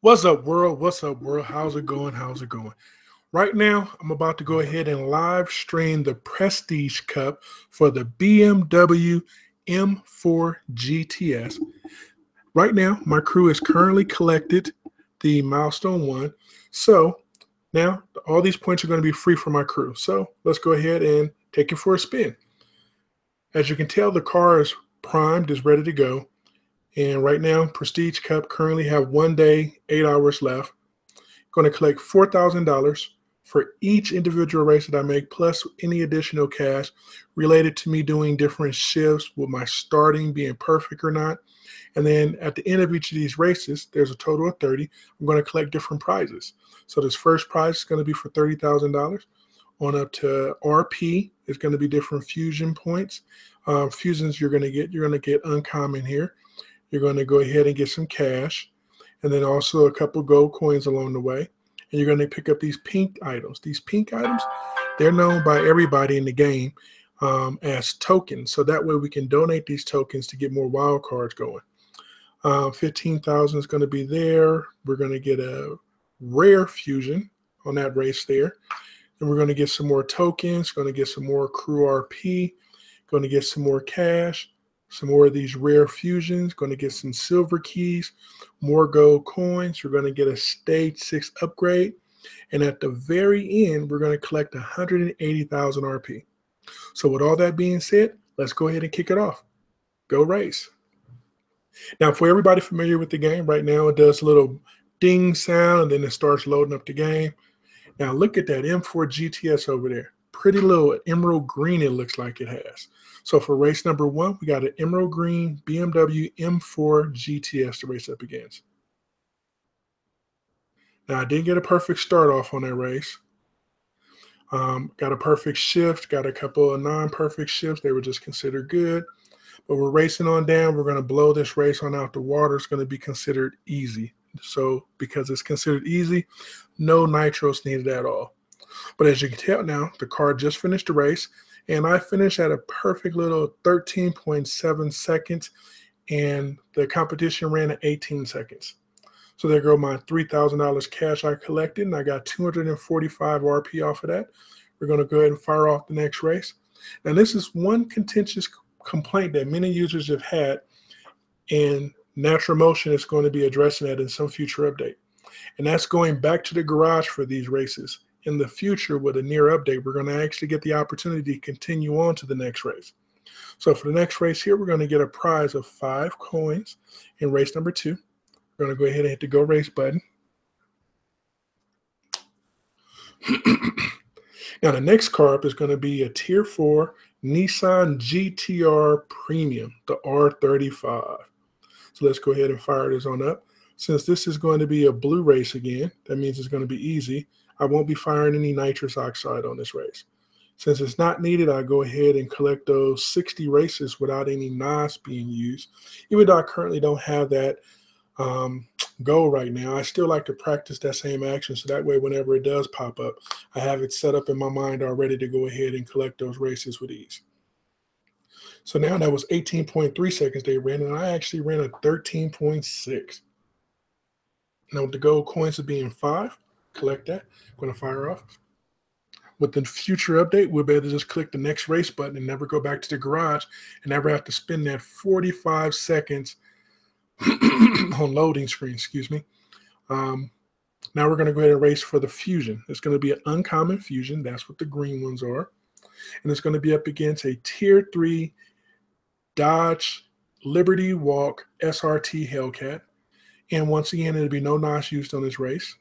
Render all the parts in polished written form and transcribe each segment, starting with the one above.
What's up, world? What's up, world? How's it going? How's it going? Right now, I'm about to go ahead and live stream the Prestige Cup for the BMW M4 GTS. Right now, my crew has currently collected the milestone one. So now all these points are going to be free for my crew. So let's go ahead and take it for a spin. As you can tell, the car is primed, is ready to go. And right now, Prestige Cup currently have 1 day, 8 hours left. Going to collect $4,000 for each individual race that I make, plus any additional cash related to me doing different shifts with my starting being perfect or not. And then at the end of each of these races, there's a total of 30. I'm going to collect different prizes. So this first prize is going to be for $30,000. On up to RP is going to be different fusion points. Fusions you're going to get uncommon here. You're going to go ahead and get some cash, and then also a couple gold coins along the way. And you're going to pick up these pink items. These pink items, they're known by everybody in the game as tokens. So that way we can donate these tokens to get more wild cards going. 15,000 is going to be there. We're going to get a rare fusion on that race there. And we're going to get some more tokens, going to get some more crew RP, going to get some more cash, some more of these rare fusions, going to get some silver keys, more gold coins. We're going to get a stage 6 upgrade. And at the very end, we're going to collect 180,000 RP. So with all that being said, let's go ahead and kick it off. Go race. Now, for everybody familiar with the game, right now it does a little ding sound and then it starts loading up the game. Now look at that M4 GTS over there. Pretty little emerald green it looks like it has. So for race number 1, we got an emerald green BMW M4 GTS to race up against. Now I did get a perfect start off on that race. Got a perfect shift, got a couple of non-perfect shifts. They were just considered good. But we're racing on down. We're going to blow this race on out the water. It's going to be considered easy. So because it's considered easy, no nitros needed at all. But as you can tell now, the car just finished the race, and I finished at a perfect little 13.7 seconds, and the competition ran at 18 seconds. So there go my $3,000 cash I collected, and I got 245 RP off of that. We're going to go ahead and fire off the next race. Now, this is one contentious complaint that many users have had, and Natural Motion is going to be addressing that in some future update. And that's going back to the garage for these races. In the future, with a near update, we're going to actually get the opportunity to continue on to the next race. So for the next race here, we're going to get a prize of 5 coins in race number 2. We're going to go ahead and hit the go race button. Now the next car up is going to be a Tier 4 Nissan GTR Premium, the R35. So let's go ahead and fire this on up. Since this is going to be a blue race again, that means it's going to be easy. I won't be firing any nitrous oxide on this race. Since it's not needed, I go ahead and collect those 60 races without any NOS being used. Even though I currently don't have that goal right now, I still like to practice that same action so that way whenever it does pop up, I have it set up in my mind already to go ahead and collect those races with ease. So now that was 18.3 seconds they ran, and I actually ran a 13.6. Now with the gold coins of being 5, collect that. I'm going to fire off. With the future update, we'll be able to just click the next race button and never go back to the garage and never have to spend that 45 seconds on loading screen, excuse me. Now we're going to go ahead and race for the fusion. It's going to be an uncommon fusion. That's what the green ones are. And it's going to be up against a Tier 3 Dodge Liberty Walk SRT Hellcat. And once again, there'll be no NOS used on this race.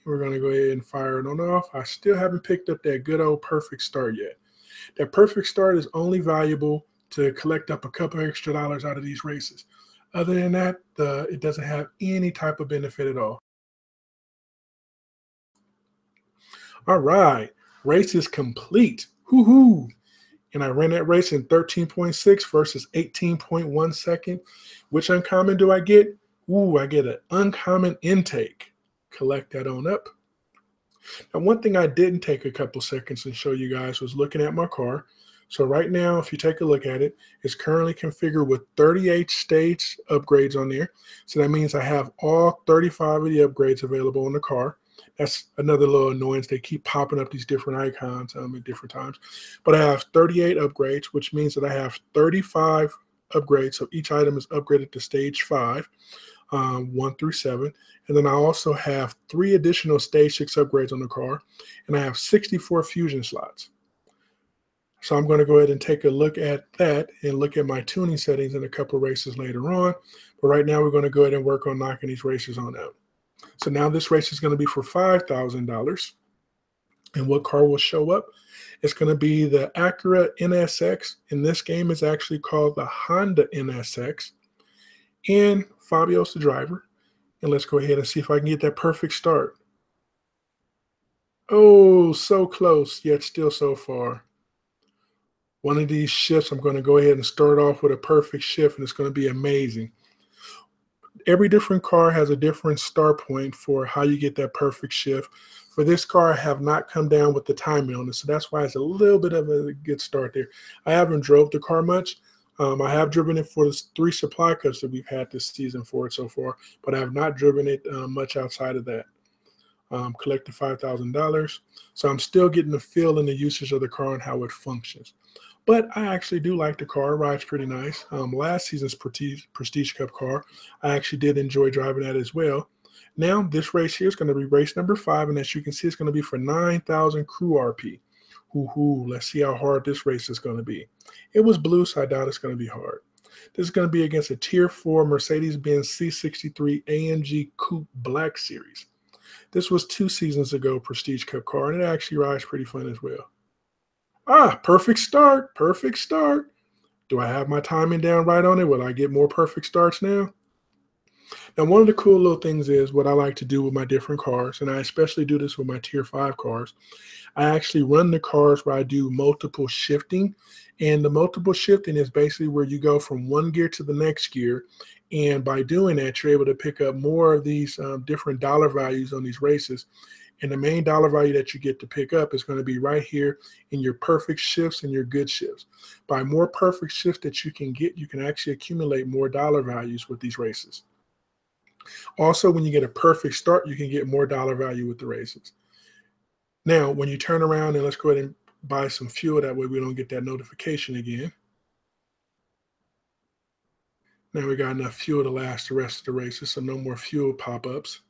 We're going to go ahead and fire it on off. I still haven't picked up that good old perfect start yet. That perfect start is only valuable to collect up a couple extra dollars out of these races. Other than that, it doesn't have any type of benefit at all. All right, race is complete. Woohoo! And I ran that race in 13.6 versus 18.1 second. Which uncommon do I get? Ooh, I get an uncommon intake. Collect that on up. Now, one thing I didn't take a couple seconds and show you guys was looking at my car. So right now, if you take a look at it, it's currently configured with 38 stage upgrades on there. So that means I have all 35 of the upgrades available in the car. That's another little annoyance. They keep popping up these different icons at different times. But I have 38 upgrades, which means that I have 35 upgrades. So each item is upgraded to stage 5, 1 through 7. And then I also have 3 additional stage 6 upgrades on the car. And I have 64 fusion slots. So I'm going to go ahead and take a look at that and look at my tuning settings in a couple of races later on. But right now we're going to go ahead and work on knocking these races on out. So now this race is going to be for $5,000. And what car will show up? It's going to be the Acura NSX. In this game, it's actually called the Honda NSX. And Fabio's the driver. And let's go ahead and see if I can get that perfect start. Oh, so close, yet still so far. One of these shifts, I'm going to go ahead and start off with a perfect shift, and it's going to be amazing. Every different car has a different start point for how you get that perfect shift. For this car, I have not come down with the timing on it, so that's why it's a little bit of a good start there. I haven't drove the car much. I have driven it for the 3 supply cups that we've had this season for it so far, but I have not driven it much outside of that. Collected $5,000. So I'm still getting the feel and the usage of the car and how it functions. But I actually do like the car. It rides pretty nice. Last season's Prestige Cup car, I actually did enjoy driving that as well. Now, this race here is going to be race number 5, and as you can see, it's going to be for 9,000 crew RP. Let's see how hard this race is going to be. It was blue, so I doubt it's going to be hard. This is going to be against a Tier 4 Mercedes-Benz C63 AMG Coupe Black Series. This was 2 seasons ago, Prestige Cup car, and it actually rides pretty fun as well. Perfect start. Perfect start. Do I have my timing down right on it? Will I get more perfect starts now? Now, one of the cool little things is what I like to do with my different cars, and I especially do this with my Tier 5 cars. I actually run the cars where I do multiple shifting, and the multiple shifting is basically where you go from one gear to the next gear, and by doing that, you're able to pick up more of these different dollar values on these races. And the main dollar value that you get to pick up is going to be right here in your perfect shifts and your good shifts. By more perfect shifts that you can get, you can actually accumulate more dollar values with these races. Also, when you get a perfect start, you can get more dollar value with the races. Now, when you turn around, and let's go ahead and buy some fuel, that way we don't get that notification again. Now we got enough fuel to last the rest of the races, so no more fuel pop-ups.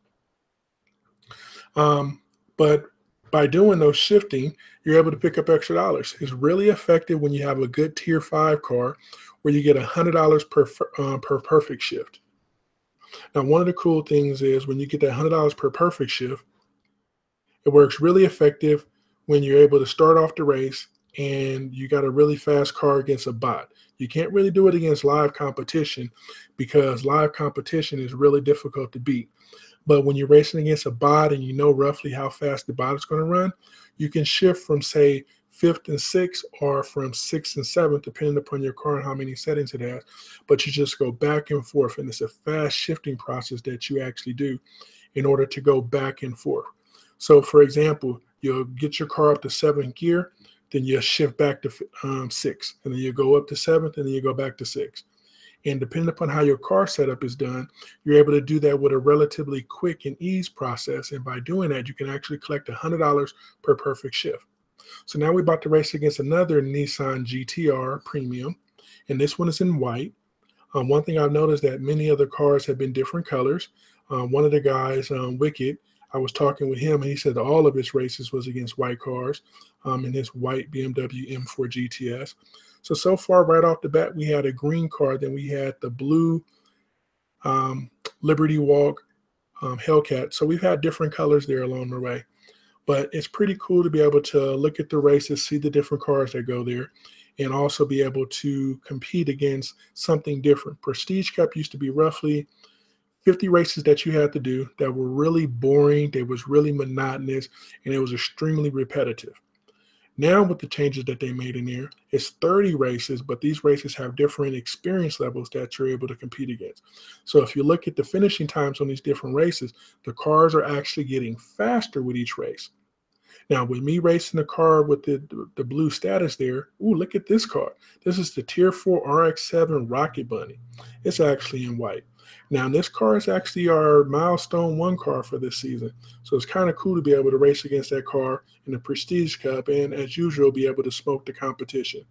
But by doing those shifting, you're able to pick up extra dollars. It's really effective when you have a good Tier 5 car where you get $100 per perfect shift. Now, one of the cool things is when you get that $100 per perfect shift, it works really effective when you're able to start off the race and you got a really fast car against a bot. You can't really do it against live competition because live competition is really difficult to beat. But when you're racing against a bot and you know roughly how fast the bot is going to run, you can shift from, say, 5th and 6th or from 6th and 7th, depending upon your car and how many settings it has. But you just go back and forth, and it's a fast shifting process that you actually do in order to go back and forth. So, for example, you'll get your car up to 7th gear, then you'll shift back to 6th, and then you go up to 7th, and then you go back to 6th. And depending upon how your car setup is done, you're able to do that with a relatively quick and ease process. And by doing that, you can actually collect $100 per perfect shift. So now we're about to race against another Nissan GTR Premium, and this one is in white. One thing I've noticed that many other cars have been different colors. One of the guys, Wicked, I was talking with him, and he said that all of his races was against white cars in this white BMW M4 GTS. So far, right off the bat, we had a green car, then we had the blue Liberty Walk Hellcat. So we've had different colors there along the way. But it's pretty cool to be able to look at the races, see the different cars that go there, and also be able to compete against something different. Prestige Cup used to be roughly 50 races that you had to do that were really boring, they was really monotonous, and it was extremely repetitive. Now with the changes that they made in there, it's 30 races, but these races have different experience levels that you're able to compete against. So if you look at the finishing times on these different races, the cars are actually getting faster with each race. Now, with me racing the car with the blue status there, ooh, look at this car. This is the Tier 4 RX-7 Rocket Bunny. It's actually in white. Now, this car is actually our milestone 1 car for this season. So it's kind of cool to be able to race against that car in the Prestige Cup and, as usual, be able to smoke the competition.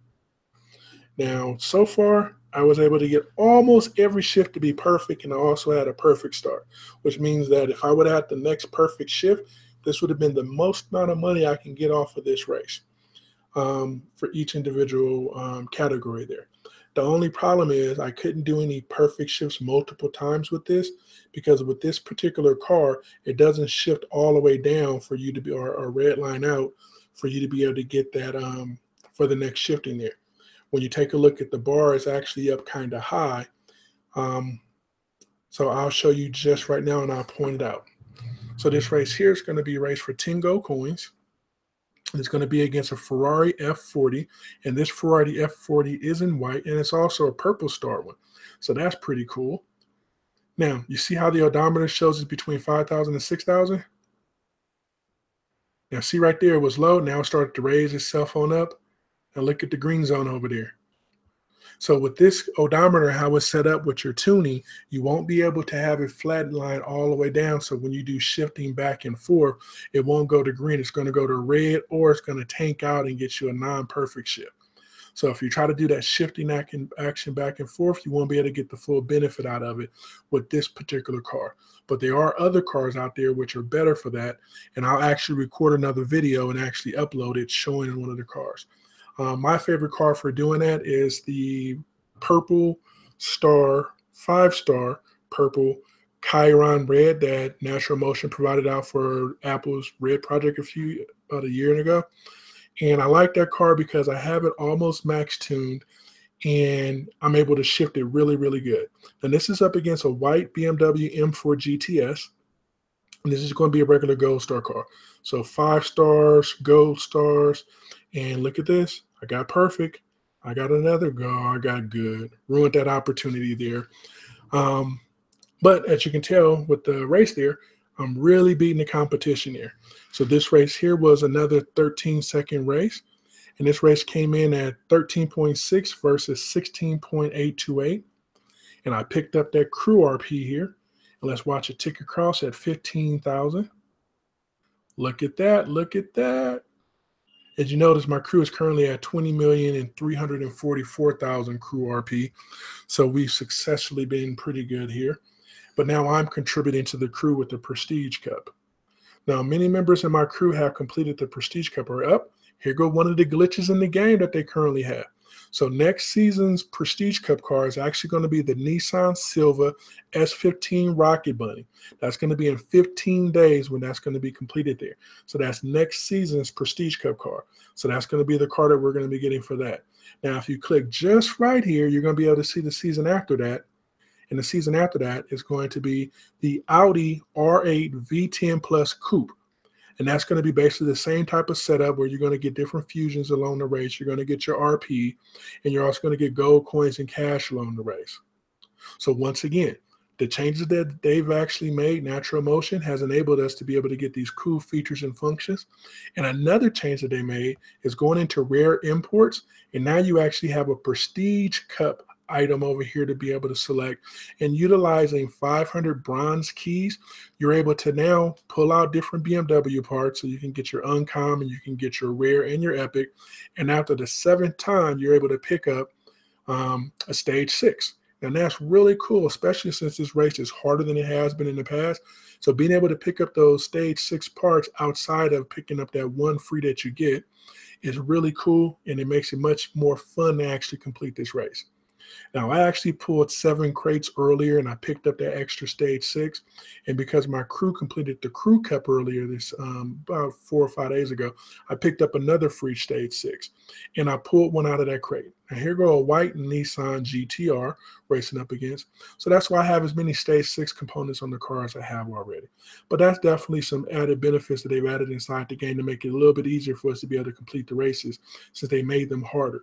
Now, so far, I was able to get almost every shift to be perfect, and I also had a perfect start, which means that if I would have had the next perfect shift, this would have been the most amount of money I can get off of this race for each individual category there. The only problem is I couldn't do any perfect shifts multiple times with this, because with this particular car, it doesn't shift all the way down for you to be, or red line out for you to be able to get that for the next shifting there. When you take a look at the bar, it's actually up kind of high. So I'll show you just right now and I'll point it out. So this race here is going to be a race for 10 gold coins. It's going to be against a Ferrari F40, and this Ferrari F40 is in white, and it's also a purple star one. So that's pretty cool. Now, you see how the odometer shows it's between 5,000 and 6,000? Now, see right there, it was low. Now it started to raise itself on up. Now look at the green zone over there. So with this odometer, how it's set up with your tuning, you won't be able to have it flatline all the way down. So when you do shifting back and forth, it won't go to green. It's going to go to red, or it's going to tank out and get you a non-perfect shift. So if you try to do that shifting action back and forth, you won't be able to get the full benefit out of it with this particular car. But there are other cars out there which are better for that. And I'll actually record another video and actually upload it showing one of the cars. My favorite car for doing that is the purple star, 5-star purple Chiron red that Natural Motion provided out for Apple's red project about a year ago. And I like that car because I have it almost max tuned and I'm able to shift it really, really good. And this is up against a white BMW M4 GTS. And this is going to be a regular gold star car. So 5 stars, gold stars. And look at this. I got perfect. I got another go. I got good. Ruined that opportunity there. But as you can tell with the race there, I'm really beating the competition there. So this race here was another 13-second race. And this race came in at 13.6 versus 16.828. And I picked up that crew RP here. And let's watch it tick across at 15,000. Look at that. Look at that. As you notice, my crew is currently at 20,344,000 crew RP. So we've successfully been pretty good here. But now I'm contributing to the crew with the Prestige Cup. Now, many members of my crew have completed the Prestige Cup or up. Here go one of the glitches in the game that they currently have. So next season's Prestige Cup car is actually going to be the Nissan Silva S15 Rocket Bunny. That's going to be in 15 days when that's going to be completed there. So that's next season's Prestige Cup car. So that's going to be the car that we're going to be getting for that. Now, if you click just right here, you're going to be able to see the season after that. And the season after that is going to be the Audi R8 V10 Plus Coupe. And that's going to be basically the same type of setup where you're going to get different fusions along the race. You're going to get your RP, and you're also going to get gold coins and cash along the race. So once again, the changes that they've actually made, Natural Motion, has enabled us to be able to get these cool features and functions. And another change that they made is going into rare imports. And now you actually have a Prestige Cup item over here to be able to select, and utilizing 500 bronze keys, you're able to now pull out different BMW parts so you can get your uncommon, you can get your rare and your epic. And after the 7th time, you're able to pick up a stage 6. And that's really cool, especially since this race is harder than it has been in the past. So being able to pick up those stage 6 parts outside of picking up that one free that you get is really cool, and it makes it much more fun to actually complete this race. Now, I actually pulled 7 crates earlier, and I picked up that extra stage 6. And because my crew completed the crew cup earlier this about 4 or 5 days ago, I picked up another free stage 6, and I pulled one out of that crate. Now, here go a white Nissan GTR racing up against. So that's why I have as many stage 6 components on the car as I have already. But that's definitely some added benefits that they've added inside the game to make it a little bit easier for us to be able to complete the races, since they made them harder.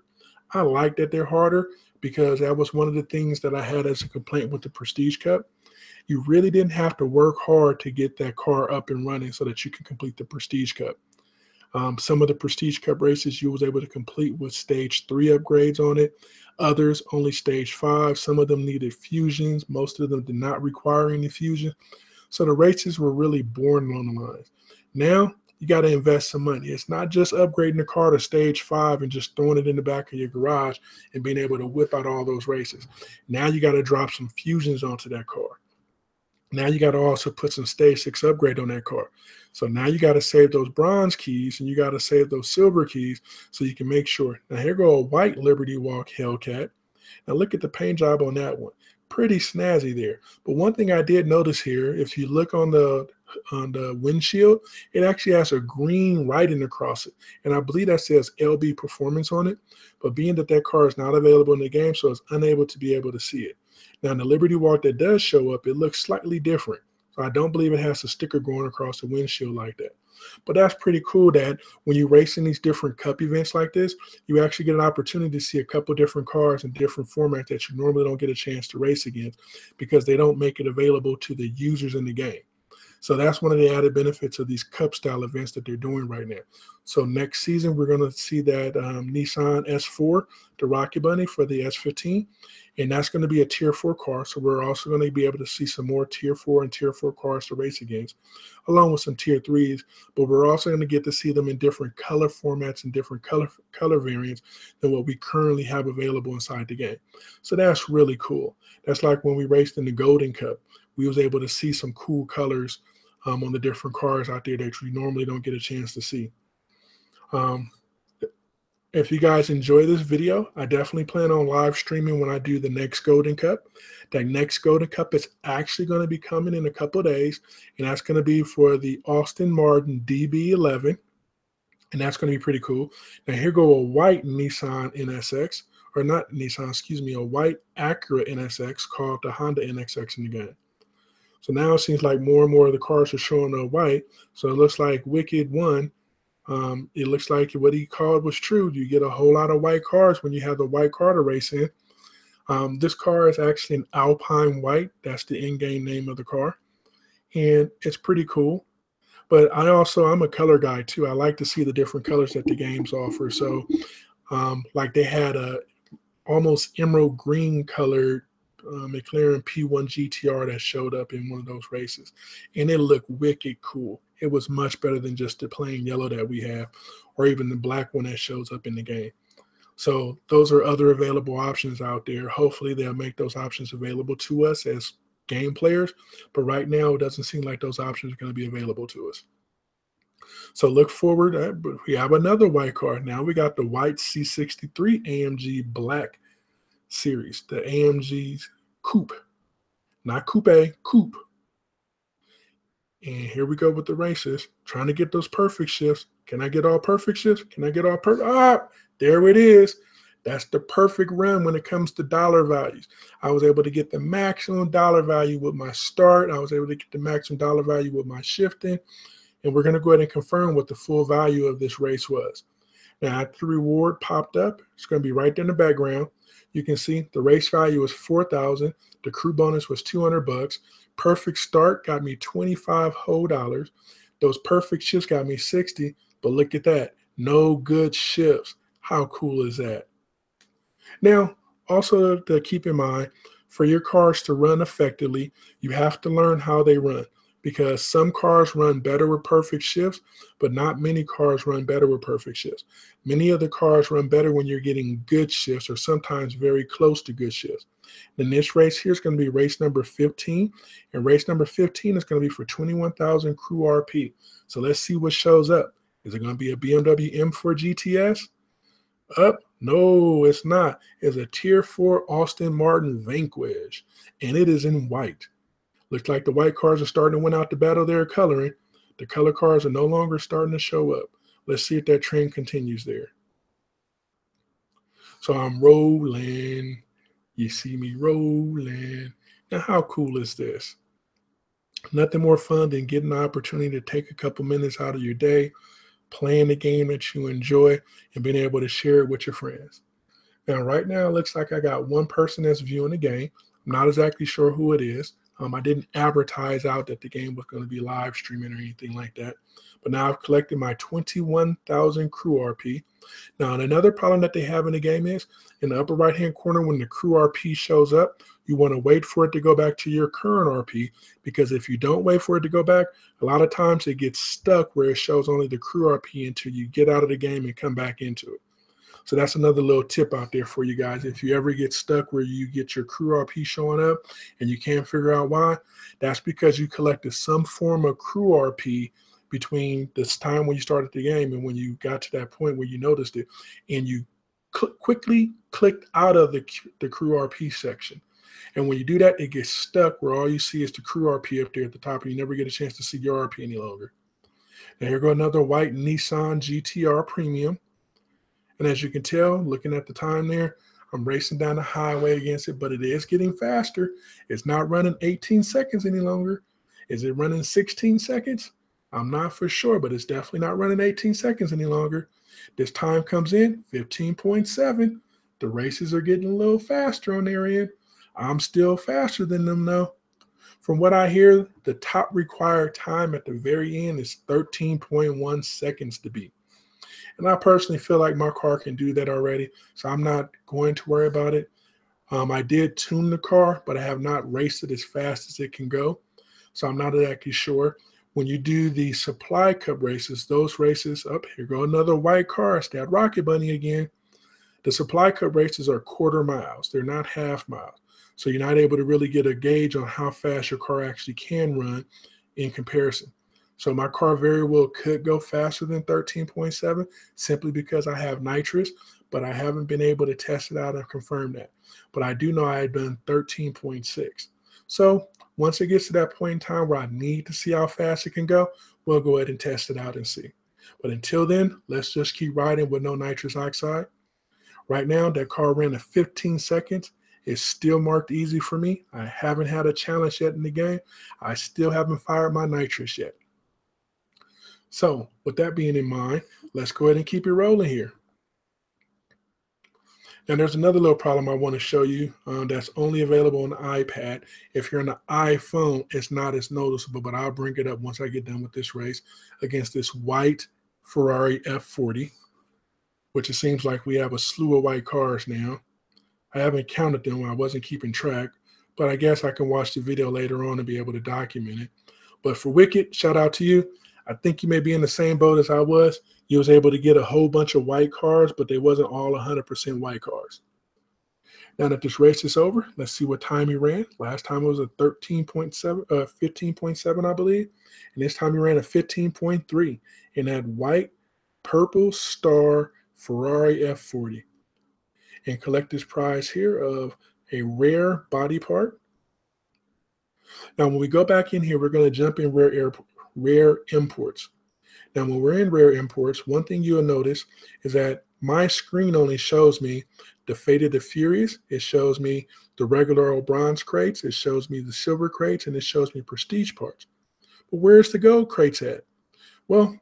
I like that they're harder, because that was one of the things that I had as a complaint with the Prestige Cup. You really didn't have to work hard to get that car up and running so that you can complete the Prestige Cup. Some of the Prestige Cup races you was able to complete with stage 3 upgrades on it. Others only stage 5. Some of them needed fusions. Most of them did not require any fusion. So the races were really born on the lines. Now you got to invest some money. It's not just upgrading the car to stage 5 and just throwing it in the back of your garage and being able to whip out all those races. Now you got to drop some fusions onto that car. Now you got to also put some stage 6 upgrade on that car. So now you got to save those bronze keys and you got to save those silver keys so you can make sure. Now here go a white Liberty Walk Hellcat. Now look at the paint job on that one. Pretty snazzy there. But one thing I did notice here, if you look on the windshield, it actually has a green writing across it. And I believe that says LB Performance on it. But being that that car is not available in the game, so it's unable to be able to see it. Now, in the Liberty Walk that does show up, it looks slightly different. So I don't believe it has a sticker going across the windshield like that. But that's pretty cool that when you race in these different cup events like this, you actually get an opportunity to see a couple different cars in different formats that you normally don't get a chance to race against because they don't make it available to the users in the game. So that's one of the added benefits of these cup style events that they're doing right now. So next season, we're going to see that Nissan S4, the Rocket Bunny for the S15, and that's going to be a tier 4 car. So we're also going to be able to see some more tier 4 and tier 4 cars to race against, along with some tier 3s, but we're also going to get to see them in different color formats and different color variants than what we currently have available inside the game. So that's really cool. That's like when we raced in the Golden Cup. We was able to see some cool colors on the different cars out there that you normally don't get a chance to see. If you guys enjoy this video, I definitely plan on live streaming when I do the next Golden Cup. That next Golden Cup is actually going to be coming in a couple of days, and that's going to be for the Aston Martin DB11, and that's going to be pretty cool. Now here go a white Nissan NSX, or not Nissan, excuse me, a white Acura NSX called the Honda NSX in the game. So now it seems like more and more of the cars are showing up white. So it looks like Wicked won. It looks like what he called was true. You get a whole lot of white cars when you have the white car to race in. This car is actually an Alpine White. That's the in-game name of the car. And it's pretty cool. But I'm a color guy too. I like to see the different colors that the games offer. So like they had a almost emerald green colored McLaren P1 GTR that showed up in one of those races, and it looked wicked cool. It was much better than just the plain yellow that we have, or even the black one that shows up in the game. So those are other available options out there. Hopefully they'll make those options available to us as game players, but right now it doesn't seem like those options are going to be available to us. So look forward. We have another white car. Now we got the white C63 AMG Black Series, the AMG's Coupe, not Coupe, Coupe. And here we go with the races, trying to get those perfect shifts. Can I get all perfect shifts? Can I get all perfect? Ah, there it is. That's the perfect run when it comes to dollar values. I was able to get the maximum dollar value with my start. I was able to get the maximum dollar value with my shifting. And we're going to go ahead and confirm what the full value of this race was. Now, after the reward popped up, it's going to be right there in the background. You can see the race value was $4,000. The crew bonus was $200. Perfect start got me $25 whole dollars. Those perfect shifts got me 60. But look at that. No good shifts. How cool is that? Now, also to keep in mind, for your cars to run effectively, you have to learn how they run, because some cars run better with perfect shifts, but not many cars run better with perfect shifts. Many of the cars run better when you're getting good shifts, or sometimes very close to good shifts. Then this race here is going to be race number 15, and race number 15 is going to be for 21,000 crew RP. So let's see what shows up. Is it going to be a BMW M4 GTS? Up? No, it's not. It's a Tier 4 Aston Martin Vanquish, and it is in white. Looks like the white cars are starting to win out the battle they're coloring. The color cars are no longer starting to show up. Let's see if that trend continues there. So I'm rolling. You see me rolling. Now, how cool is this? Nothing more fun than getting the opportunity to take a couple minutes out of your day, playing the game that you enjoy, and being able to share it with your friends. Now, right now, it looks like I got one person that's viewing the game. I'm not exactly sure who it is. I didn't advertise out that the game was going to be live streaming or anything like that. But now I've collected my 21,000 crew RP. Now, and another problem that they have in the game is in the upper right-hand corner, when the crew RP shows up, you want to wait for it to go back to your current RP, because if you don't wait for it to go back, a lot of times it gets stuck where it shows only the crew RP until you get out of the game and come back into it. So that's another little tip out there for you guys. If you ever get stuck where you get your crew RP showing up and you can't figure out why, that's because you collected some form of crew RP between this time when you started the game and when you got to that point where you noticed it, and you quickly clicked out of the crew RP section. And when you do that, it gets stuck where all you see is the crew RP up there at the top, and you never get a chance to see your RP any longer. Now here go another white Nissan GTR Premium. And as you can tell, looking at the time there, I'm racing down the highway against it, but it is getting faster. It's not running 18 seconds any longer. Is it running 16 seconds? I'm not for sure, but it's definitely not running 18 seconds any longer. This time comes in 15.7. The races are getting a little faster on their end. I'm still faster than them though. From what I hear, the top required time at the very end is 13.1 seconds to beat. And I personally feel like my car can do that already, so I'm not going to worry about it. I did tune the car, but I have not raced it as fast as it can go, so I'm not exactly sure. When you do the Supply Cup races, those races, here go another white car, it's that Rocket Bunny again. The Supply Cup races are quarter miles. They're not half miles. So you're not able to really get a gauge on how fast your car actually can run in comparison. So my car very well could go faster than 13.7 simply because I have nitrous, but I haven't been able to test it out and confirm that. But I do know I had done 13.6. So once it gets to that point in time where I need to see how fast it can go, we'll go ahead and test it out and see. But until then, let's just keep riding with no nitrous oxide. Right now, that car ran at 15 seconds. It's still marked easy for me. I haven't had a challenge yet in the game. I still haven't fired my nitrous yet. So with that being in mind, let's go ahead and keep it rolling here. Now there's another little problem I want to show you that's only available on the iPad. If you're on the iPhone, it's not as noticeable, but I'll bring it up once I get done with this race against this white Ferrari F40, which it seems like we have a slew of white cars now. I haven't counted them. I wasn't keeping track, but I guess I can watch the video later on and be able to document it. But for Wicked, shout out to you. I think you may be in the same boat as I was. You was able to get a whole bunch of white cars, but they wasn't all 100% white cars. Now that this race is over, let's see what time he ran. Last time it was a 15.7, I believe. And this time he ran a 15.3 in that white purple star Ferrari F40. And collect this prize here of a rare body part. Now, when we go back in here, we're going to jump in rare imports. Now, when we're in rare imports, one thing you'll notice is that my screen only shows me the Fate of the Furious. It shows me the regular old bronze crates. It shows me the silver crates, and it shows me prestige parts. But where's the gold crates at? Well,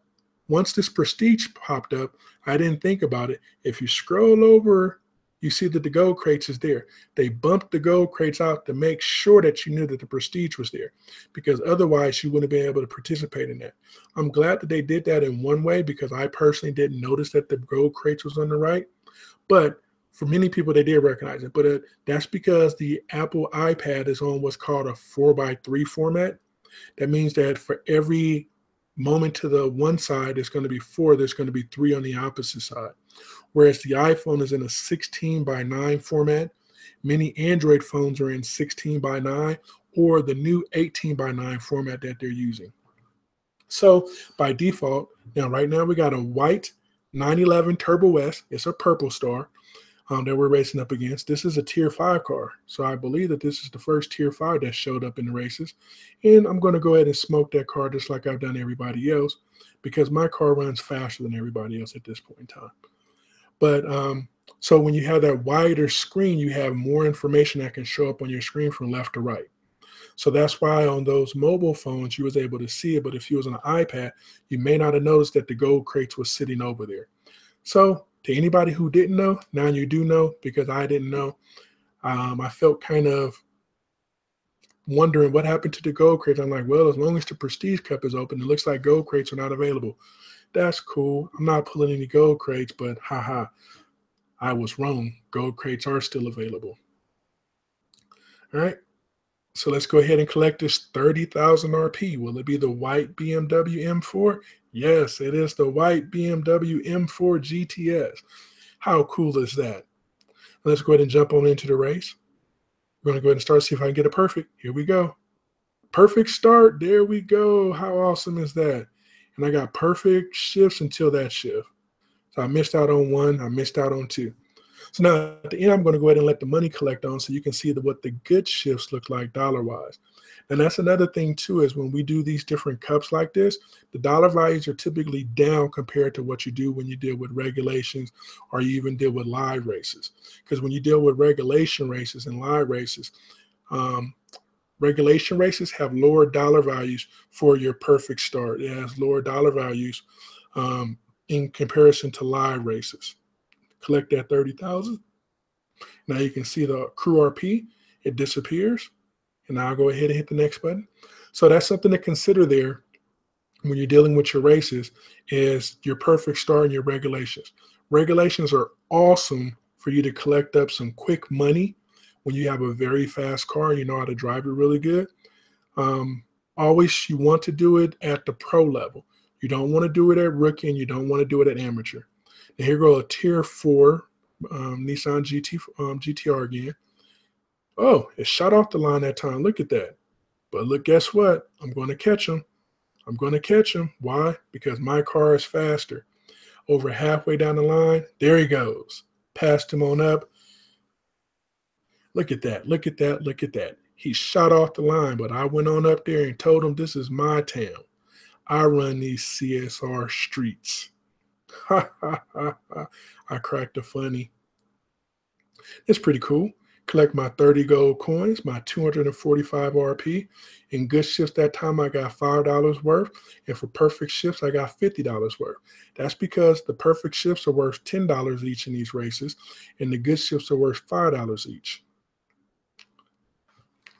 once this prestige popped up, I didn't think about it. If you scroll over, you see that the gold crates is there. They bumped the gold crates out to make sure that you knew that the prestige was there, because otherwise you wouldn't have been able to participate in that. I'm glad that they did that in one way, because I personally didn't notice that the gold crates was on the right. But for many people, they did recognize it. But that's because the Apple iPad is on what's called a 4:3 format. That means that for every moment to the one side, there's going to be 4. There's going to be 3 on the opposite side. Whereas the iPhone is in a 16:9 format. Many Android phones are in 16:9 or the new 18:9 format that they're using. So by default, right now we got a white 911 Turbo S. It's a purple star that we're racing up against. This is a Tier 5 car. So I believe that this is the first Tier 5 that showed up in the races. And I'm going to go ahead and smoke that car just like I've done everybody else, because my car runs faster than everybody else at this point in time. But so when you have that wider screen, you have more information that can show up on your screen from left to right. So that's why on those mobile phones, you was able to see it. But if you was on an iPad, you may not have noticed that the gold crates was sitting over there. So to anybody who didn't know, now you do know, because I didn't know. I felt kind of wondering what happened to the gold crates. I'm like, well, as long as the Prestige Cup is open, it looks like gold crates are not available. That's cool. I'm not pulling any gold crates, but haha, I was wrong. Gold crates are still available. All right. So let's go ahead and collect this 30,000 RP. Will it be the white BMW M4? Yes, it is the white BMW M4 GTS. How cool is that? Let's go ahead and jump on into the race. We're going to go ahead and start, see if I can get it perfect. Here we go. Perfect start. There we go. How awesome is that? And I got perfect shifts until that shift. So I missed out on one. I missed out on two. So now at the end, I'm going to go ahead and let the money collect on so you can see what the good shifts look like dollar-wise. And that's another thing too, is when we do these different cups like this, the dollar values are typically down compared to what you do when you deal with regulations or you even deal with live races. Because when you deal with regulation races and live races, regulation races have lower dollar values for your perfect start. It has lower dollar values in comparison to live races. Collect that 30,000. Now you can see the crew RP, it disappears. And now I'll go ahead and hit the next button. So that's something to consider there when you're dealing with your races, is your perfect start and your regulations. Regulations are awesome for you to collect up some quick money when you have a very fast car and you know how to drive it really good. Always you want to do it at the pro level. You don't want to do it at rookie and you don't want to do it at amateur. Now here go a tier 4 Nissan GTR again. Oh, it shot off the line that time. Look at that. But look, guess what? I'm going to catch him. I'm going to catch him. Why? Because my car is faster. Over halfway down the line, there he goes. Passed him on up. Look at that. Look at that. Look at that. He shot off the line, but I went on up there and told him this is my town. I run these CSR streets. Ha, ha, ha, ha. I cracked a funny. It's pretty cool. Collect my 30 gold coins, my 245 RP. In good shifts that time, I got $5 worth. And for perfect shifts, I got $50 worth. That's because the perfect shifts are worth $10 each in these races, and the good shifts are worth $5 each.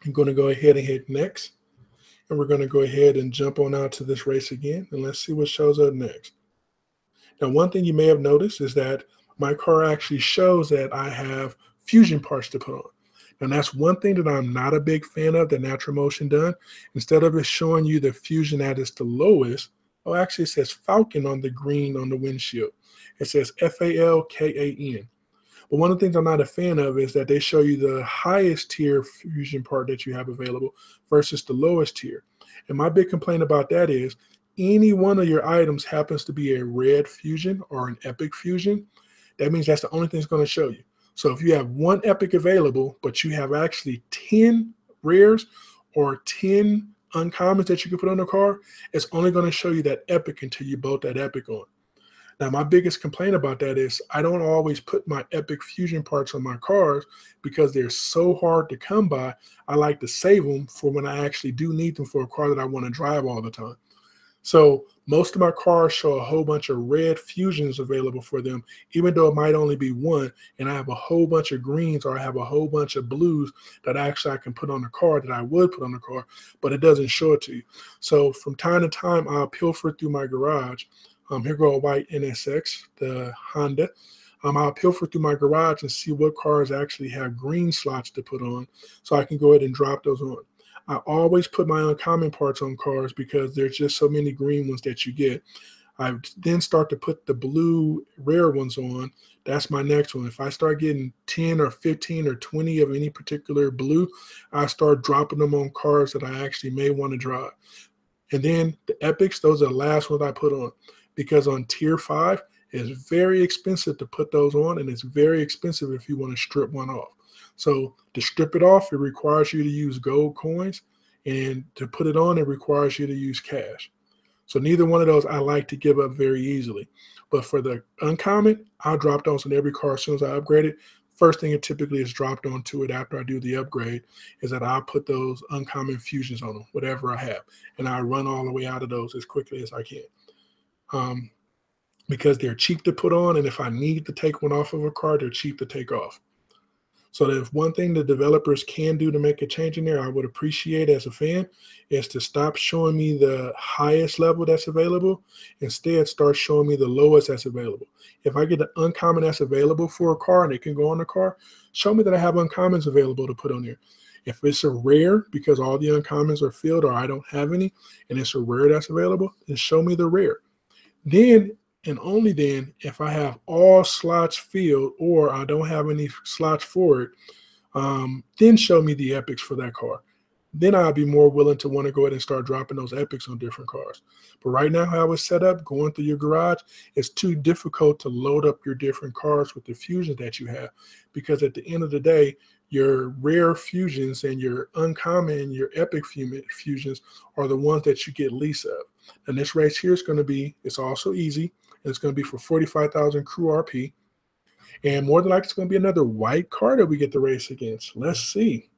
I'm going to go ahead and hit next. And we're going to go ahead and jump on out to this race again. And let's see what shows up next. Now, one thing you may have noticed is that my car actually shows that I have fusion parts to put on. And that's one thing that I'm not a big fan of that Natural Motion done. Instead of it showing you the fusion that is the lowest, oh, actually it says Falcon on the green on the windshield. It says FALKAN. But one of the things I'm not a fan of is that they show you the highest tier fusion part that you have available versus the lowest tier. And my big complaint about that is any one of your items happens to be a red fusion or an epic fusion, that means that's the only thing it's going to show you. So if you have one epic available, but you have actually 10 rares or 10 uncommons that you can put on the car, it's only going to show you that epic until you bolt that epic on. Now, my biggest complaint about that is I don't always put my epic fusion parts on my cars because they're so hard to come by. I like to save them for when I actually do need them for a car that I want to drive all the time. So most of my cars show a whole bunch of red fusions available for them, even though it might only be one, and I have a whole bunch of greens or I have a whole bunch of blues that actually I can put on the car that I would put on the car, but it doesn't show it to you. So from time to time, I'll pilfer through my garage. Here go a white NSX, the Honda. I'll pilfer through my garage and see what cars actually have green slots to put on so I can go ahead and drop those on. I always put my uncommon parts on cars because there's just so many green ones that you get. I then start to put the blue rare ones on. That's my next one. If I start getting 10 or 15 or 20 of any particular blue, I start dropping them on cars that I actually may want to drive. And then the epics, those are the last ones I put on because on tier 5, it's very expensive to put those on, and it's very expensive if you want to strip one off. So to strip it off, it requires you to use gold coins, and to put it on, it requires you to use cash. So neither one of those I like to give up very easily. But for the uncommon, I'll drop those on every car as soon as I upgrade it. First thing it typically is dropped onto it after I do the upgrade is that I'll put those uncommon fusions on them, whatever I have, and I run all the way out of those as quickly as I can. Because they're cheap to put on, and if I need to take one off of a car, they're cheap to take off. So if one thing the developers can do to make a change in there, I would appreciate as a fan, is to stop showing me the highest level that's available. Instead, start showing me the lowest that's available. If I get an uncommon that's available for a car and it can go on the car, show me that I have uncommons available to put on there. If it's a rare because all the uncommons are filled or I don't have any and it's a rare that's available, then show me the rare. Then and only then, if I have all slots filled or I don't have any slots for it, then show me the epics for that car. Then I'd be more willing to want to go ahead and start dropping those epics on different cars. But right now, how it's set up, going through your garage, it's too difficult to load up your different cars with the fusions that you have. Because at the end of the day, your rare fusions and your uncommon, your epic fusions are the ones that you get least of. And this race here is going to be, it's also easy. And it's going to be for 45,000 crew RP. And more than likely, it's going to be another white car that we get to race against. Let's see.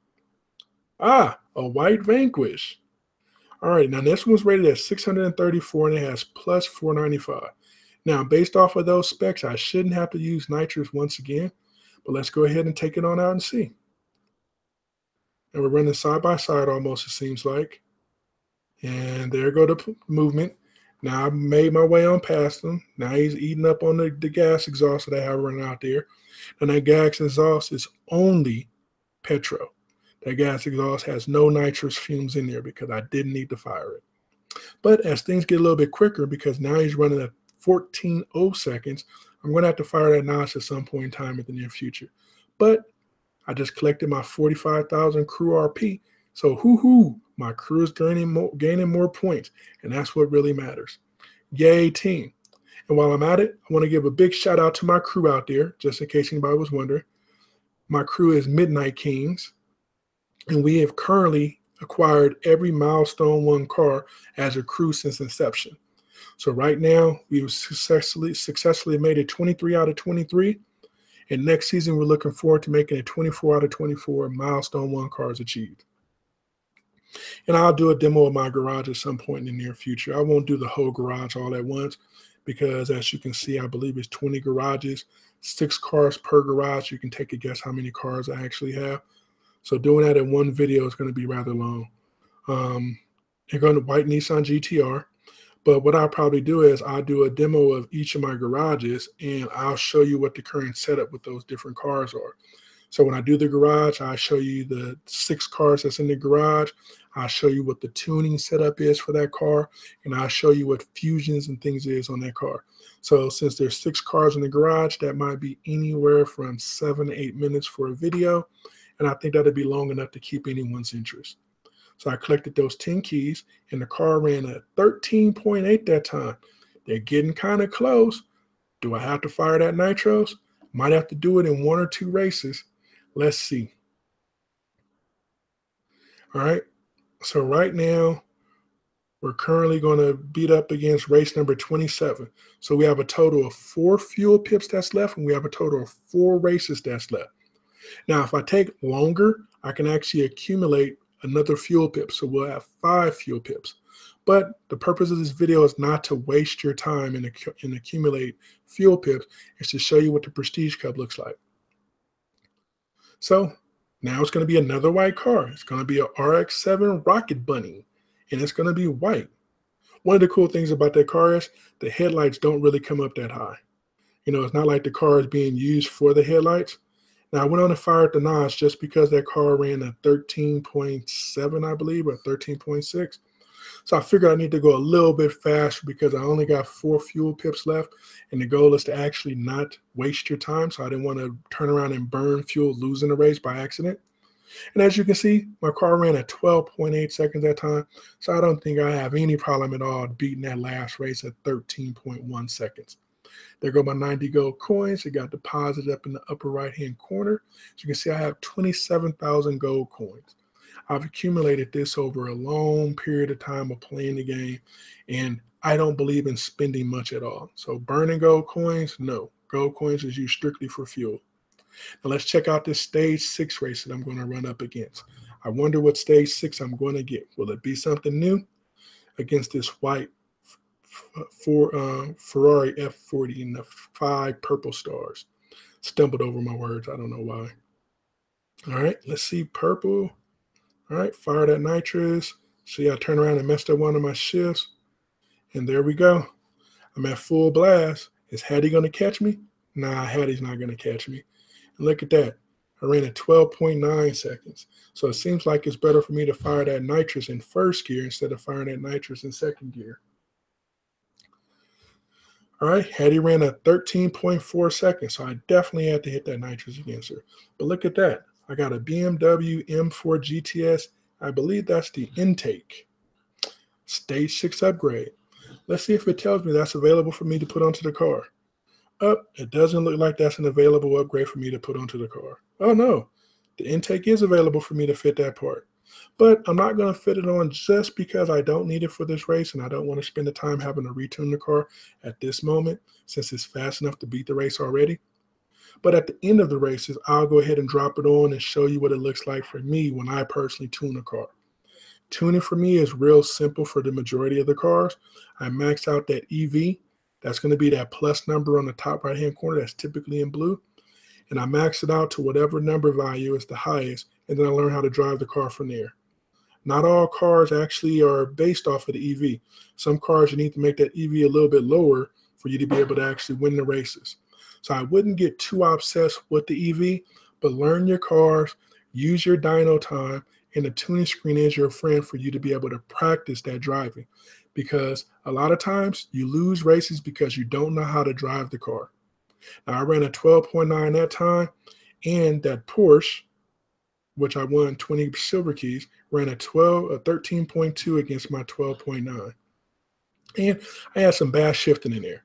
Ah, a white Vanquish. All right, now this one's rated at 634 and it has plus 495. Now, based off of those specs, I shouldn't have to use nitrous once again, but let's go ahead and take it on out and see. And we're running side by side almost, it seems like. And there go the movement. Now I made my way on past him. Now he's eating up on the gas exhaust that I have running out there. And that gas exhaust is only petro. That gas exhaust has no nitrous fumes in there because I didn't need to fire it. But as things get a little bit quicker, because now he's running at 14.0 seconds, I'm going to have to fire that notch at some point in time in the near future. But I just collected my 45,000 crew RP. So hoo-hoo, my crew is gaining more points, and that's what really matters. Yay, team. And while I'm at it, I want to give a big shout out to my crew out there, just in case anybody was wondering. My crew is Midnight Kings, and we have currently acquired every Milestone 1 car as a crew since inception. So right now, we've successfully made it 23 out of 23. And next season, we're looking forward to making it 24 out of 24 Milestone 1 cars achieved. And I'll do a demo of my garage at some point in the near future. I won't do the whole garage all at once because, as you can see, I believe it's 20 garages, 6 cars per garage. You can take a guess how many cars I actually have. So doing that in one video is going to be rather long. They're going to white Nissan GTR. But what I'll probably do is I'll do a demo of each of my garages and I'll show you what the current setup with those different cars are. So when I do the garage, I'll show you the 6 cars that's in the garage. I'll show you what the tuning setup is for that car. And I'll show you what fusions and things is on that car. So since there's 6 cars in the garage, that might be anywhere from 7 to 8 minutes for a video. And I think that'd be long enough to keep anyone's interest. So I collected those 10 keys, and the car ran at 13.8 that time. They're getting kind of close. Do I have to fire that nitros? Might have to do it in 1 or 2 races. Let's see. All right. So right now, we're currently going to beat up against race number 27. So we have a total of 4 fuel pips that's left, and we have a total of 4 races that's left. Now, if I take longer, I can actually accumulate another fuel pip. So we'll have 5 fuel pips. But the purpose of this video is not to waste your time and accumulate fuel pips. It's to show you what the Prestige Cup looks like. So now it's going to be another white car. It's going to be a RX-7 Rocket Bunny, and it's going to be white. One of the cool things about that car is the headlights don't really come up that high. You know, it's not like the car is being used for the headlights. Now, I went on and fired the notch just because that car ran a 13.7, I believe, or 13.6. So I figured I need to go a little bit faster because I only got 4 fuel pips left. And the goal is to actually not waste your time. So I didn't want to turn around and burn fuel, losing the race by accident. And as you can see, my car ran at 12.8 seconds that time. So I don't think I have any problem at all beating that last race at 13.1 seconds. There go my 90 gold coins. It got deposited up in the upper right-hand corner. So you can see I have 27,000 gold coins. I've accumulated this over a long period of time of playing the game, and I don't believe in spending much at all. So burning gold coins, no. Gold coins is used strictly for fuel. Now let's check out this stage 6 race that I'm going to run up against. I wonder what stage 6 I'm going to get. Will it be something new against this white Ferrari F40 and the 5 purple stars? Stumbled over my words. I don't know why. All right, let's see, purple. All right, fire that nitrous. See, I turned around and messed up one of my shifts. And there we go. I'm at full blast. Is Hattie going to catch me? Nah, Hattie's not going to catch me. And look at that. I ran at 12.9 seconds. So it seems like it's better for me to fire that nitrous in first gear instead of firing that nitrous in second gear. All right, Hattie ran at 13.4 seconds, so I definitely had to hit that nitrous against her. But look at that. I got a BMW M4 GTS. I believe that's the intake. Stage 6 upgrade. Let's see if it tells me that's available for me to put onto the car. It doesn't look like that's an available upgrade for me to put onto the car. Oh no, the intake is available for me to fit that part. But I'm not going to fit it on just because I don't need it for this race and I don't want to spend the time having to retune the car at this moment since it's fast enough to beat the race already. But at the end of the races, I'll go ahead and drop it on and show you what it looks like for me when I personally tune a car. Tuning for me is real simple for the majority of the cars. I max out that EV. That's going to be that plus number on the top right-hand corner that's typically in blue. And I max it out to whatever number value is the highest, and then I learn how to drive the car from there. Not all cars actually are based off of the EV. Some cars you need to make that EV a little bit lower for you to be able to actually win the races. So I wouldn't get too obsessed with the EV, but learn your cars, use your dyno time, and the tuning screen is your friend for you to be able to practice that driving. Because a lot of times you lose races because you don't know how to drive the car. Now I ran a 12.9 that time, and that Porsche, which I won 20 silver keys, ran a 13.2 against my 12.9. And I had some bad shifting in there.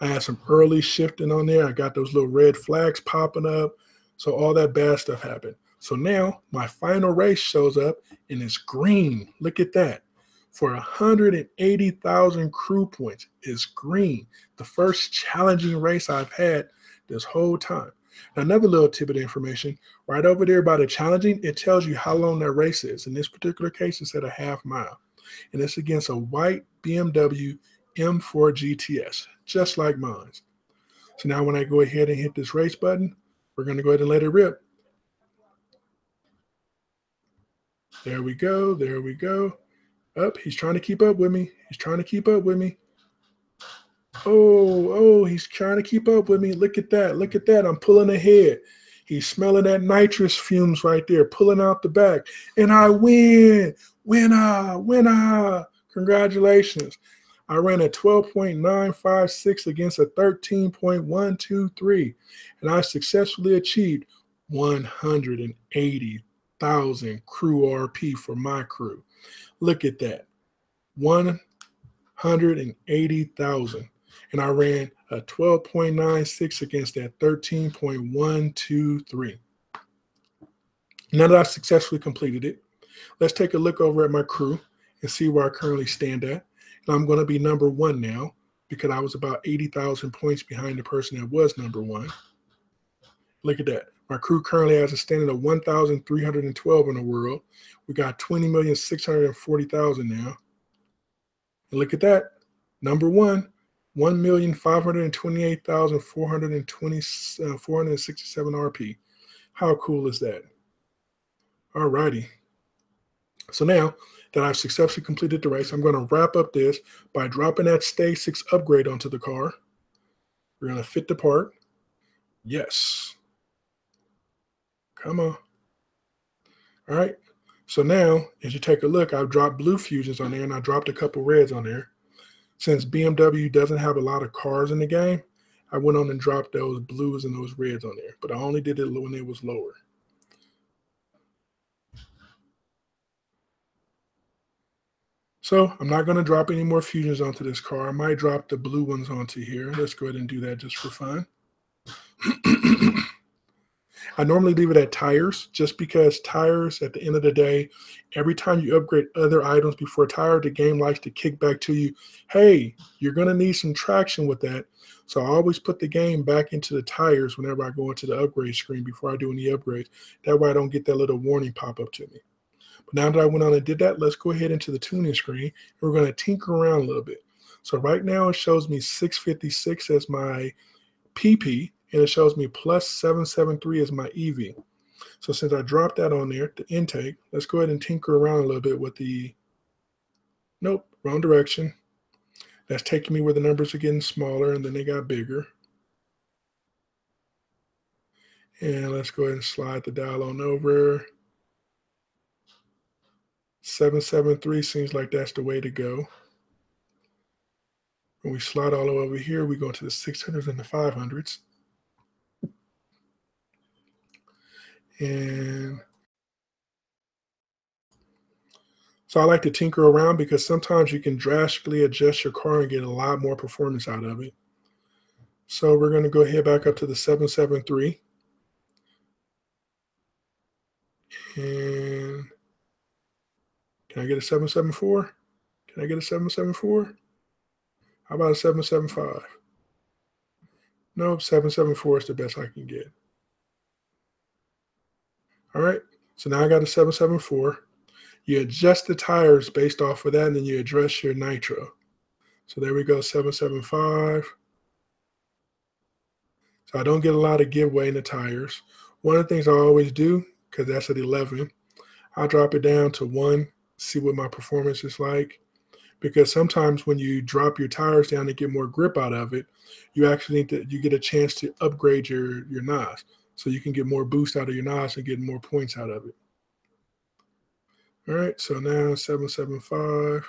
I had some early shifting on there. I got those little red flags popping up. So all that bad stuff happened. So now my final race shows up and it's green. Look at that. For 180,000 crew points, it's green. The first challenging race I've had this whole time. Now, another little tidbit of information, right over there by the challenging, it tells you how long that race is. In this particular case, it's at a half mile. And it's against a white BMW M4 GTS, just like mine. So now when I go ahead and hit this race button, we're going to go ahead and let it rip. There we go. There we go. He's trying to keep up with me. He's trying to keep up with me. Oh, he's trying to keep up with me. Look at that. Look at that. I'm pulling ahead. He's smelling that nitrous fumes right there, pulling out the back. And I win. Winner, winner. Congratulations. I ran a 12.956 against a 13.123. And I successfully achieved 180,000 crew RP for my crew. Look at that. 180,000. And I ran a 12.96 against that 13.123. Now that I've successfully completed it, let's take a look over at my crew and see where I currently stand at. And I'm going to be number one now because I was about 80,000 points behind the person that was number one. Look at that. My crew currently has a standing of 1,312 in the world. We got 20,640,000 now. And look at that. Number one, 1,528,467 RP. How cool is that? All righty. So now that I've successfully completed the race, I'm going to wrap up this by dropping that Stage 6 upgrade onto the car. We're going to fit the part. Yes. Come on. All right. So now, as you take a look, I've dropped blue fusions on there, and I dropped a couple reds on there. Since BMW doesn't have a lot of cars in the game, I went on and dropped those blues and those reds on there. But I only did it when it was lower. So I'm not going to drop any more fusions onto this car. I might drop the blue ones onto here. Let's go ahead and do that just for fun. I normally leave it at tires just because tires, at the end of the day, every time you upgrade other items before tire, the game likes to kick back to you, hey, you're going to need some traction with that. So I always put the game back into the tires whenever I go into the upgrade screen before I do any upgrades. That way I don't get that little warning pop up to me. But now that I went on and did that, let's go ahead into the tuning screen, and we're going to tinker around a little bit. So right now it shows me 656 as my PP, and it shows me plus 773 as my EV. So since I dropped that on there, the intake, let's go ahead and tinker around a little bit with the, nope, wrong direction. That's taking me where the numbers are getting smaller and then they got bigger. And let's go ahead and slide the dial on over. 773 seems like that's the way to go. When we slide all the way over here, we go into the 600s and the 500s. And so I like to tinker around because sometimes you can drastically adjust your car and get a lot more performance out of it. So we're going to go ahead back up to the 773. And can I get a 774? Can I get a 774? How about a 775? Nope, 774 is the best I can get. All right, so now I got a 774. You adjust the tires based off of that, and then you address your nitro. So there we go, 775. So I don't get a lot of giveaway in the tires. One of the things I always do, because that's at 11, I'll drop it down to 1, see what my performance is like. Because sometimes when you drop your tires down to get more grip out of it, you actually you get a chance to upgrade your NOS. So you can get more boost out of your NOS and get more points out of it. All right, so now 775,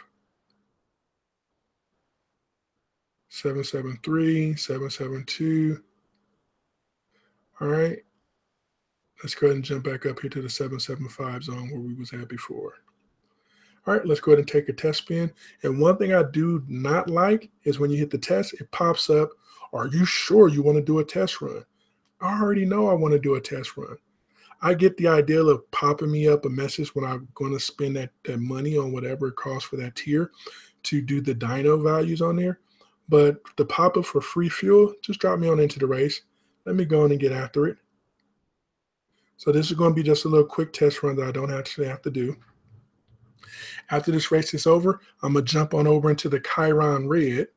773, 772. All right, let's go ahead and jump back up here to the 775 zone where we was at before. All right, let's go ahead and take a test spin. And one thing I do not like is when you hit the test, it pops up, are you sure you want to do a test run? I already know I want to do a test run. I get the idea of popping me up a message when I'm going to spend that money on whatever it costs for that tier to do the dyno values on there. But the pop-up for free fuel, just drop me on into the race. Let me go in and get after it. So this is going to be just a little quick test run that I don't actually have to do. After this race is over, I'm going to jump on over into the Chiron Red.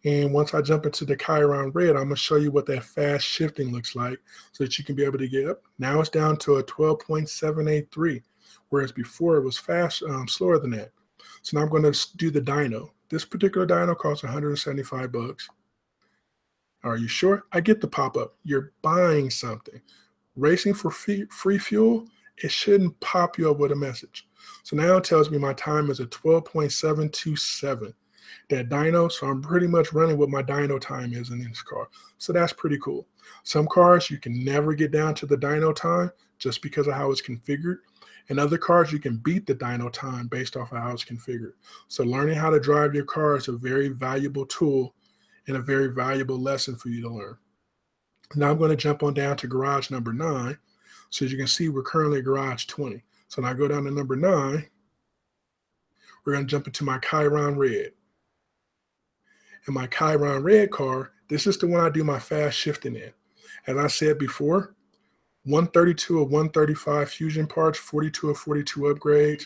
And once I jump into the Chiron Red, I'm going to show you what that fast shifting looks like so that you can be able to get up. Now it's down to a 12.783, whereas before it was slower than that. So now I'm going to do the dyno. This particular dyno costs 175 bucks. Are you sure? I get the pop-up. You're buying something. Racing for free fuel, it shouldn't pop you up with a message. So now it tells me my time is a 12.727. That dyno, so I'm pretty much running what my dyno time is in this car. So that's pretty cool. Some cars you can never get down to the dyno time just because of how it's configured. And other cars you can beat the dyno time based off of how it's configured. So learning how to drive your car is a very valuable tool and a very valuable lesson for you to learn. Now I'm going to jump on down to garage number 9. So as you can see, we're currently at garage 20. So now I go down to number 9. We're going to jump into my Chiron Red. In my Chiron Red car, this is the one I do my fast shifting in. As I said before, 132 of 135 fusion parts, 42 of 42 upgrades,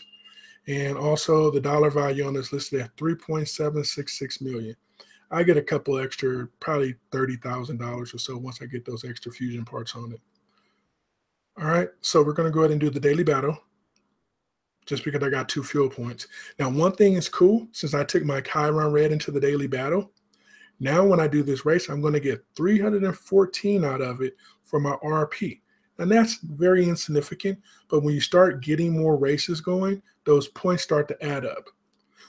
and also the dollar value on this listed at $3.766 million. I get a couple extra, probably $30,000 or so once I get those extra fusion parts on it. All right, so we're going to go ahead and do the daily battle just because I got 2 fuel points. Now, one thing is cool, since I took my Chiron Red into the daily battle, now when I do this race, I'm going to get 314 out of it for my RP. And that's very insignificant, but when you start getting more races going, those points start to add up.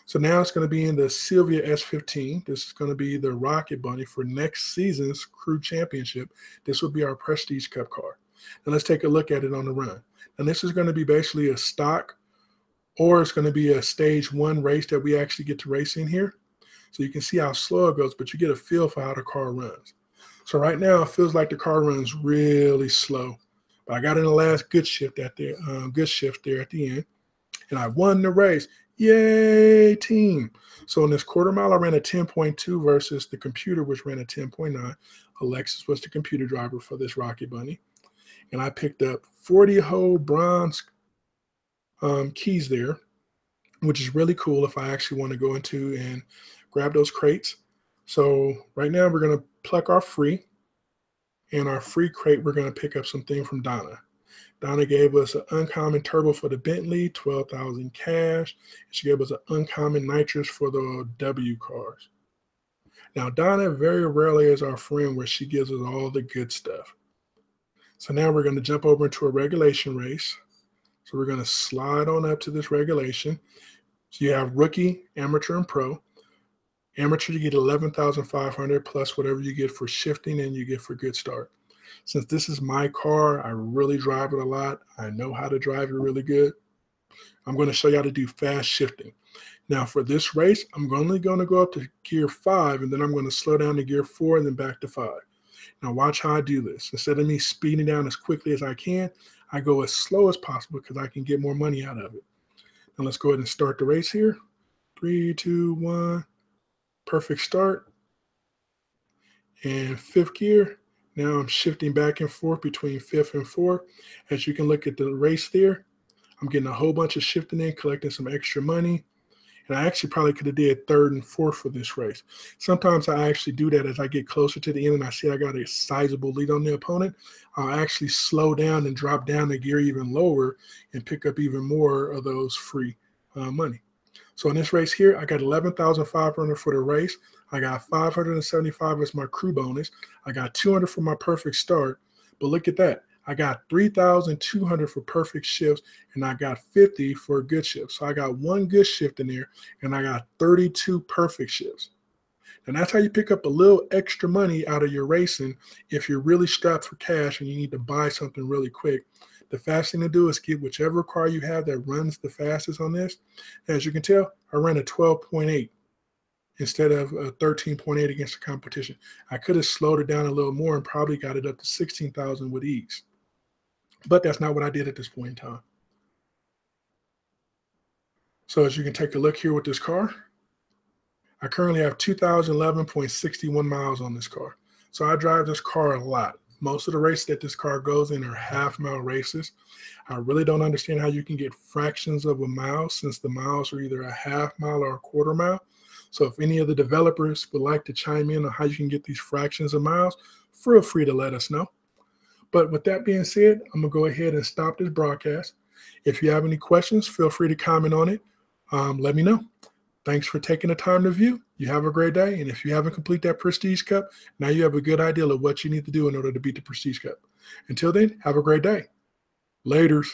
So now it's going to be in the Sylvia S15. This is going to be the Rocket Bunny for next season's Crew Championship. This will be our Prestige Cup car. And let's take a look at it on the run. And this is going to be basically a stock, or it's going to be a stage 1 race that we actually get to race in here. So you can see how slow it goes, but you get a feel for how the car runs. So right now, it feels like the car runs really slow. But I got in the last good shift there at the end, and I won the race. Yay, team. So in this quarter mile, I ran a 10.2 versus the computer, which ran a 10.9. Alexis was the computer driver for this Rocket Bunny. And I picked up 40-hole bronze keys there, which is really cool if I actually want to go into and grab those crates. So right now we're going to pluck our free. And our free crate, we're going to pick up something from Donna. Donna gave us an uncommon turbo for the Bentley, 12,000 cash. She gave us an uncommon nitrous for the W cars. Now, Donna very rarely is our friend where she gives us all the good stuff. So now we're going to jump over into a regulation race. So we're going to slide on up to this regulation. So you have rookie, amateur, and pro. Amateur, you get 11,500 plus whatever you get for shifting and you get for good start. Since this is my car, I really drive it a lot. I know how to drive it really good. I'm going to show you how to do fast shifting. Now for this race, I'm only going to go up to gear 5, and then I'm going to slow down to gear 4 and then back to 5. Now watch how I do this. Instead of me speeding down as quickly as I can, I go as slow as possible because I can get more money out of it. Now let's go ahead and start the race here. 3, 2, 1. Perfect start. And 5th gear. Now I'm shifting back and forth between 5th and 4th. As you can look at the race there, I'm getting a whole bunch of shifting in, collecting some extra money. And I actually probably could have did 3rd and 4th for this race. Sometimes I actually do that as I get closer to the end and I see I got a sizable lead on the opponent. I'll actually slow down and drop down the gear even lower and pick up even more of those free money. So in this race here, I got 11,500 for the race. I got 575 as my crew bonus. I got 200 for my perfect start. But look at that. I got 3,200 for perfect shifts, and I got 50 for a good shift. So I got 1 good shift in there, and I got 32 perfect shifts. And that's how you pick up a little extra money out of your racing if you're really strapped for cash and you need to buy something really quick. The fast thing to do is get whichever car you have that runs the fastest on this. As you can tell, I ran a 12.8 instead of a 13.8 against the competition. I could have slowed it down a little more and probably got it up to 16,000 with ease. But that's not what I did at this point in time. So as you can take a look here with this car, I currently have 2,011.61 miles on this car. So I drive this car a lot. Most of the races that this car goes in are half-mile races. I really don't understand how you can get fractions of a mile since the miles are either a half mile or a quarter mile. So if any of the developers would like to chime in on how you can get these fractions of miles, feel free to let us know. But with that being said, I'm going to go ahead and stop this broadcast. If you have any questions, feel free to comment on it. Let me know. Thanks for taking the time to view. You have a great day. And if you haven't completed that Prestige Cup, now you have a good idea of what you need to do in order to beat the Prestige Cup. Until then, have a great day. Laters.